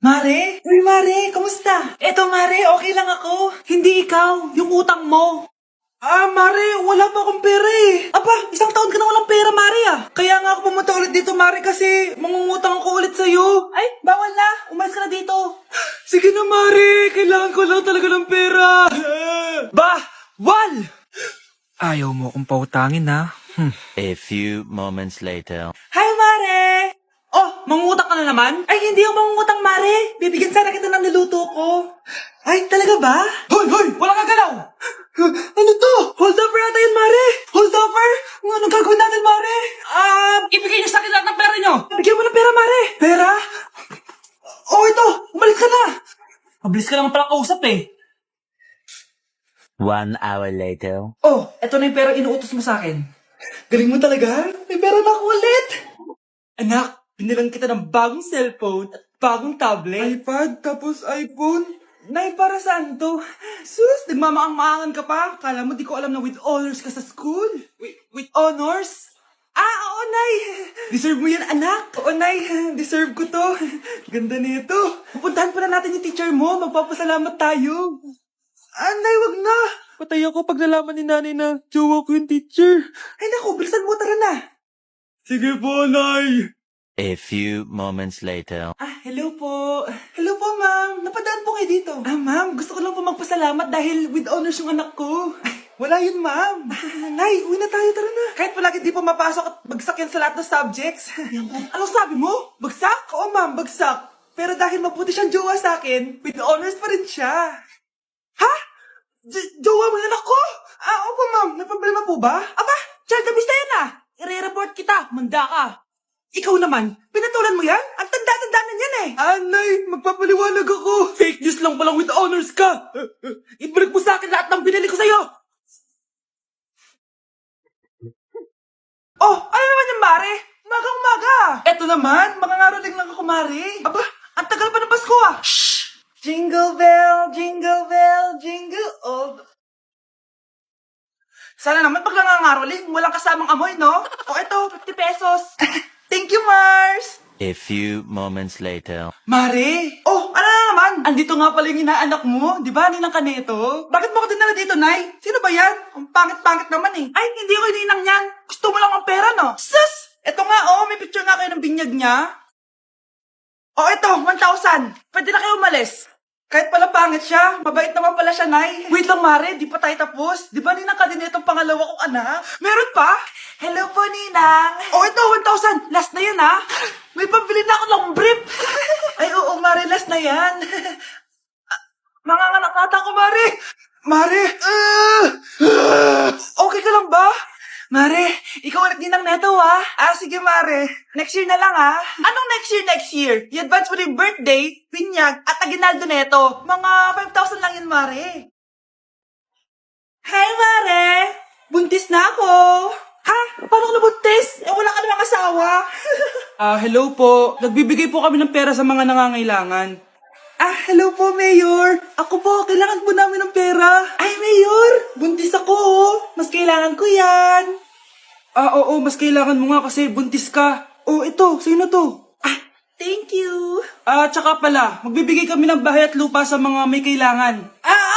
Mare? Uy, Mare, kamusta? Eto, Mare, okay lang ako. Hindi ikaw, yung utang mo. Mare, wala pa akong pera eh. Aba, isang taon ka na walang pera, Mare ah. Kaya nga ako pumunta ulit dito, Mare, kasi mangungutang ako ulit sa'yo. Ay, bawal na. Umalis ka na dito. Sige na, Mare. Kailangan ko lang talaga ng pera. Bawal! Ayaw mo akong pautangin, ha? A few moments later. Hi, Mare! Oh, mangungutang ka na naman? Ay, hindi ako mangungutang, Mare. Bibigyan sana kita ng niluto ko. Ay, talaga ba? Hoy! Wala ka galaw! Ano to? Hold over ata yun, Mare! Hold over? Anong gagawin natin, Mare? Ibigay niyo sa akin lahat ng pera niyo! Bigyan mo ng pera, Mare! Pera? Oh, ito! Umalis ka na! Mabilis ka naman palang kausap eh. 1 hour later. Oh, eto na yung pera inuutos mo sa akin. Galing mo talaga? May pera na ako ulit! Anak, binilang kita ng bagong cellphone at bagong tablet. iPad, tapos iPhone? Nay, para saan to? Sus, nagmamaang-maangan ka pa? Kala mo di ko alam na with honors ka sa school? With honors? Oo, Nay! Deserve mo yan, anak! Oo, Nay, deserve ko to. Ganda nito. Pupuntahan pa na natin yung teacher mo. Magpapasalamat tayo. Nay, wag na! Patay ako pag nalaman ni nanay na jowa ko yung teacher. Ay naku, bilisan mo, tara na. Sige po, Nay. A few moments later. Hello po. Hello po, ma'am. Napadaan po kayo dito. Ma'am, gusto ko lang po magpasalamat dahil with honors yung anak ko. Ay, wala yun, ma'am. Nay, uwi na tayo, tara na. Kahit palagi di pa mapasok at bagsak yan sa lahat ng subjects. Anong sabi mo? Bagsak? Oo, ma'am, bagsak. Pero dahil mabuti siyang jowa sa akin, with honors pa rin siya. Ha? Jowa mo yung anak ko? Opo, ma'am. May problema po ba? Aba, child abuse na yan ah. I-report kita. Manda ka. Ikaw naman, pinatulan mo yan? Ang tanda-tanda na yan eh. Nay, magpapaliwanag ako. Fake news lang palang with honors ka. Ibalik mo sa akin lahat ng binili ko sa'yo. Oh, ano naman yung Mare? Umaga-umaga. Eto naman, makangaraling lang ako, Mare. Aba, ang tagal pa ng Pasko ah. Shh! Jingle bell, jingle bell, jingle all the... Sana naman pag nangangaroling, walang kasamang amoy, no? O eto, 50 pesos. Thank you, Mars! A few moments later. Mare! Oh, ano na naman? Andito nga pala yung inaanak mo. Di ba, ninang ka nito? Bakit mo ko dinala dito, Nay? Sino ba yan? Ang pangit-pangit naman eh. Ay, hindi ko ninang yan. Gusto mo lang ang pera, no? Sus! Eto nga, may picture nga kayo ng binyag niya. Oh, eto, 1,000. Pwede na kayo umalis. Kahit pala pangit siya, mabait naman pala siya, Nay. Wait lang, Mare, di pa tayo tapos. Di ba ninang ka din itong pangalawa kong anak? Meron pa? Hello po, Ninang. Oh, ito, 1,000. Last na yun, ha? May pambili na ako long brief. Ay, oo, Mare, last na yan. Manganganak nata ako, Mare. Mare, okay ka lang ba? Mare, ikaw ang nagninang neto, ha? Sige, Mare. Next year na lang, ha? Anong next year? I-advance mo na yung birthday, pinyag, at aginaldo neto. Mga 5,000 lang yun, Mare. Hi, Mare! Buntis na ako! Ha? Paano ka nabuntis? Wala ka namang asawa. Hello po. Nagbibigay po kami ng pera sa mga nangangailangan. Hello po, Mayor. Ako po, kailangan po namin ng pera. Ay, Mayor! Buntis ako, oh. Mas kailangan ko yan. Oo, mas kailangan mo nga kasi buntis ka. Oh, ito, sino to? Thank you. Tsaka pala, magbibigay kami ng bahay at lupa sa mga may kailangan.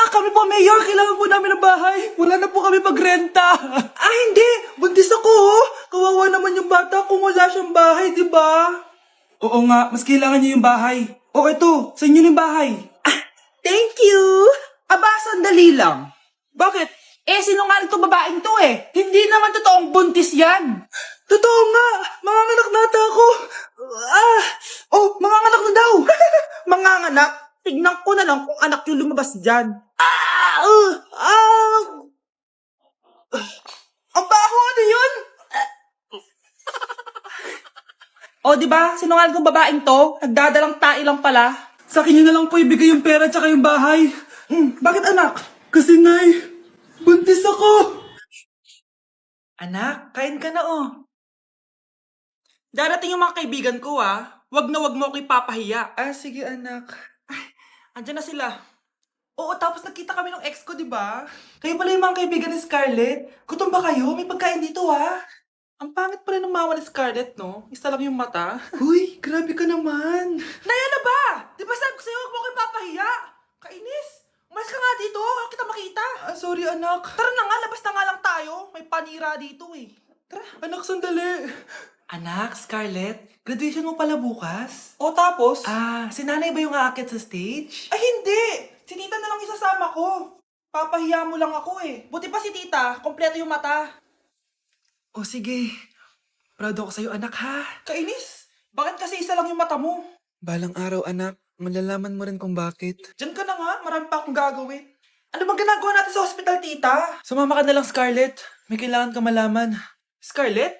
Kami po, Mayor. Kailangan po namin ng bahay. Wala na po kami magrenta. Hindi. Buntis ako, oh. Kawawa naman yung bata kung wala siyang bahay, di ba? Oo nga, mas kailangan niyo yung bahay. Oh, ito. Sa inyo yung bahay. Thank you. Sandali lang. Bakit? Sinungaling itong babaeng to eh. Hindi naman totoong buntis yan. Totoo nga. Manganganak nata ako. Manganganak na daw. Manganganak? Tignan ko na lang kung anak yung lumabas dyan. Ang baho, ano yun? Di ba? Sinungaling kong babaeng to. Nagdadalang tae lang pala. Sa akin nyo na lang po ibigay yung pera tsaka yung bahay. Bakit anak? Kasi Nay, buntis ako. Anak, kain ka na Darating yung mga kaibigan ko Wag na wag mo ako ipapahiya. Sige anak. Andyan na sila. Oo, tapos nakita kami ng ex ko, di ba? Kayo pala yung mga kaibigan ni Scarlett. Gutom ba kayo? May pagkain dito, Ang pangit pala ng mama ni Scarlett, no? Isa lang yung mata. Uy, grabe ka naman. Nay, ano ba? Di ba Sorry, anak. Tara na nga, labas na nga lang tayo. May panira dito eh. Tara. Anak, sandali. Anak, Scarlett, graduation mo pala bukas? O tapos? Si nanay ba yung aakyat sa stage? Ay, hindi! Si tita na lang isasama ko. Papahiya mo lang ako eh. Buti pa si tita, kompleto yung mata. O sige, proud ako sa'yo anak ha. Kainis, bakit kasi isa lang yung mata mo? Balang araw anak, malalaman mo rin kung bakit. Diyan ka na nga, marami pa akong gagawin. Ano bang ginagawa natin sa hospital, tita? Sumama ka na lang, Scarlett. May kailangan ka malaman. Scarlett?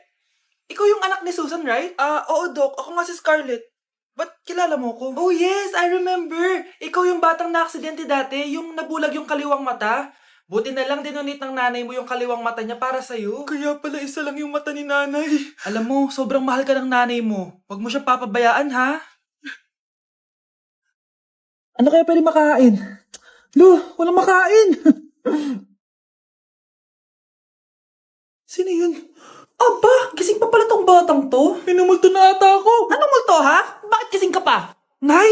Ikaw yung anak ni Susan, right? Oo, Doc. Ako nga si Scarlett. Ba't kilala mo ko? Oh, yes! I remember! Ikaw yung batang na-aksidente dati, yung nabulag yung kaliwang mata. Buti na lang dinonate ng nanay mo yung kaliwang mata niya para sa'yo. Kaya pala isa lang yung mata ni nanay. Alam mo, sobrang mahal ka ng nanay mo. Huwag mo siya papabayaan, ha? Ano kaya pwede makain? Walang makain! Sino yun? Aba, gising pa pala tong batang to. Minumulto na ata ako. Anong multo, ha? Bakit gising ka pa? Nay,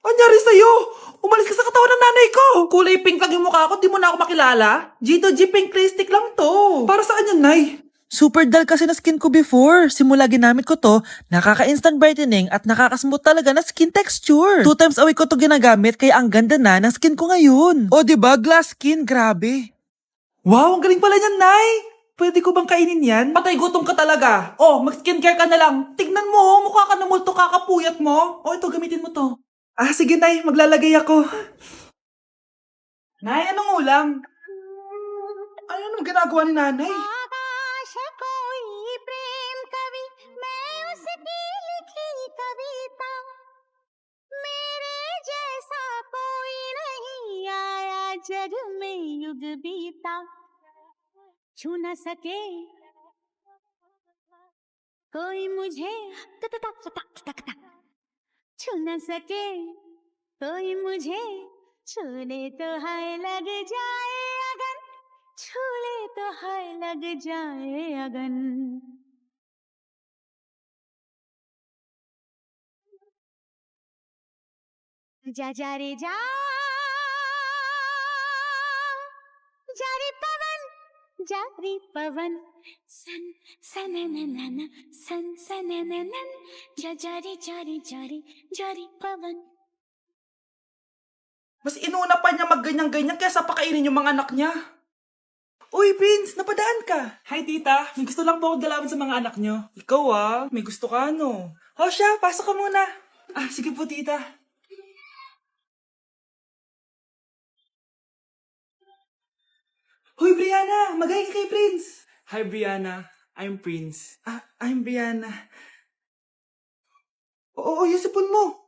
anyari sa'yo? Umalis ka sa katawan ng nanay ko. Kulay pink lang yung mukha ko, di mo na ako makilala. G2G pink lipstick lang to. Para saan yan, Nay? Super dull kasi na skin ko before. Simula ginamit ko to, nakaka-instant brightening at nakaka-smooth talaga na skin texture. 2 times a week ko to ginagamit kaya ang ganda na ng skin ko ngayon. O diba, glass skin, grabe. Wow, ang galing pala niyan, Nay. Pwede ko bang kainin yan? Patay gutom ka talaga. Oh, mag-skincare ka na lang. Tignan mo, mukha ka na multo kakapuyat mo. Oh, ito, gamitin mo to. Sige, Nay. Maglalagay ako. Nay, anong ulam? Ay, anong ginagawa ni Nanay? आकाश कोई प्रेम कवि मैं उसकी लिखी कविता मेरे जैसा कोई नहीं आया जग में युग बीता छू न सके कोई मुझे छू न सके कोई मुझे छूले तो हाय लग जाए अगन छूले तो हाय लग जाए अगन जा जा रे जा जारी पवन सन सनननन सन सनननन जा जारी जारी जारी जारी पवन. Mas inuna pa niya magganyan-ganyan kaysa pakainin yung mga anak niya. Uy, Prince, napadaan ka. Hi, tita. May gusto lang po akong dalawin sa mga anak niyo. Ikaw may gusto ka no. Siya, pasok ka muna. Sige po, tita. Hoy, Brianna! Magay ka kay Prince! Hi, Brianna. I'm Prince. I'm Brianna. Oo, yung sipon mo.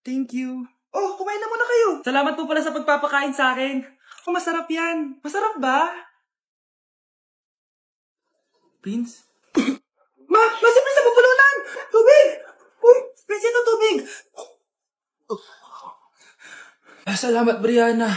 Thank you. Kumain na muna kayo. Salamat po pala sa pagpapakain sa akin. Masarap yan. Masarap ba? Prince? Si Prince na pupulunan! Tubig! Uy, Prince, ito tubig! Salamat, Brianna.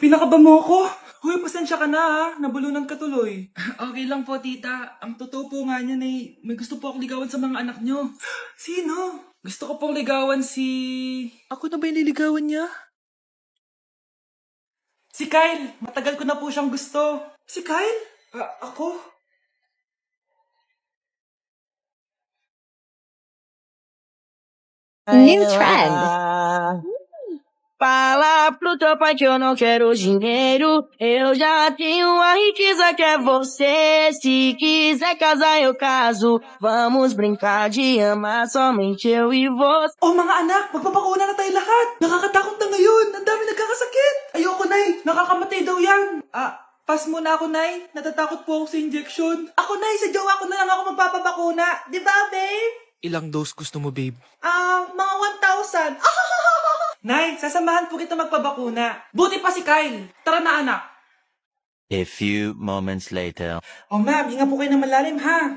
Pinakaba mo ako. Uy, pasensya ka na nabulunan ka tuloy. Okay lang po, tita. Ang totoo po nga niyan may gusto po akong ligawan sa mga anak nyo. Sino? Gusto ko pong ligawan si... Ako na ba yung niligawan niya? Si Kyle. Matagal ko na po siyang gusto. Si Kyle? Ako? New trend. Fala pro teu pai que eu não quero dinheiro. Eu já tenho a riqueza que é você. Se quiser casar, eu caso. Vamos brincar de amar somente eu e você. Mga anak, magpapakuna na tayo lahat. Nakakatakot na ngayon. Ang dami nagkakasakit. Ayoko, Nay. Nakakamatay daw yan. Pass muna ako, Nay. Natatakot po ako sa injection. Ako, Nay. Sa jowa ko na lang ako magpapabakuna. Di ba, babe? Ilang dose gusto mo, babe? Mga 1,000. Nay, sasamahan po kita magpabakuna. Buti pa si Kyle. Tara na, anak. A few moments later. Ma'am, hinga po kayo ng malalim, ha?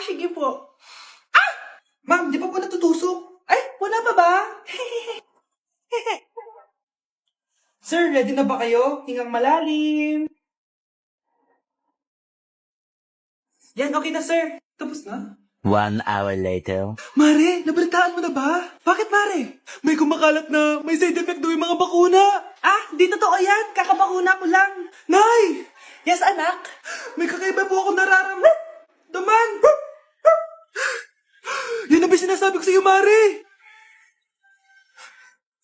Sige po. Ma'am, di pa po natutusok? Ay, wala pa ba? Sir, ready na ba kayo? Hingang malalim. Yan, okay na, sir. Tapos na? 1 hour later. Mare, nabalitaan mo na ba? Bakit, Mare? May kumakalat na may side effect daw yung mga bakuna. Ah, di totoo yan. Kakabakuna ko lang. Nay! Yes, anak? May kakaiba po ako nararamdaman. Yan ang ba sinasabi ko sa iyo, Mare?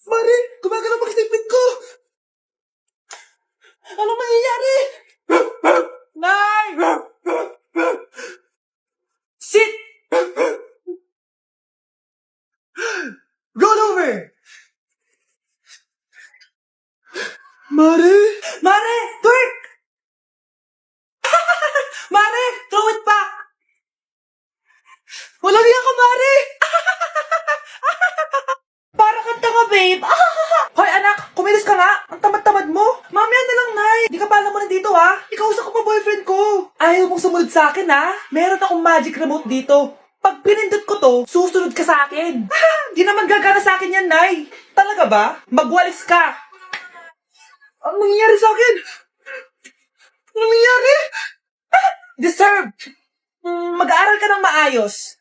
Mare, gumagalaw ang isipin ko. Anong mangyayari? Nay! Sit! Roll over! Mare! Mare! Twerk! Mare! Throw it back! Walang iya ka, Mare! Para kang tanga, babe! Hoy, anak! Kumilos ka nga! Ang tamad-tamad mo! Mamaya na lang, Nay! Di ka pa alam mo nandito, ha? Ikausap ko pa boyfriend ko! Ayaw mong sumunod sa akin, ha? Meron akong magic remote dito. Pag pinindot ko to, susunod ka sa akin. Di naman gagana sa akin yan, Nay. Talaga ba? Magwalis ka. Ang nangyayari sa akin? Anong nangyayari? Deserved. Mag-aaral ka ng maayos.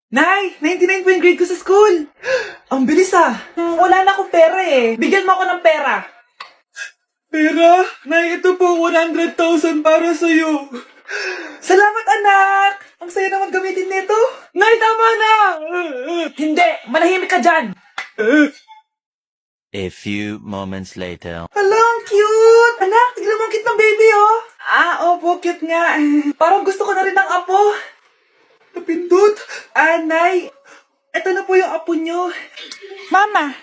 Nay, 99 po yung grade ko sa school. Ang bilis wala na akong pera eh. Bigyan mo ako ng pera. Pera? Nay, ito po 100,000 para sa'yo. Salamat, anak! Ang saya naman gamitin nito. Nay, tama na! Hindi, manahimik ka dyan. A few moments later. Hala, ang cute! Anak, tignan mo ang cute ng baby, oh. Ah, opo, cute nga. Parang gusto ko na rin ng apo. Napindot. Nay, eto na po yung apo nyo. Mama,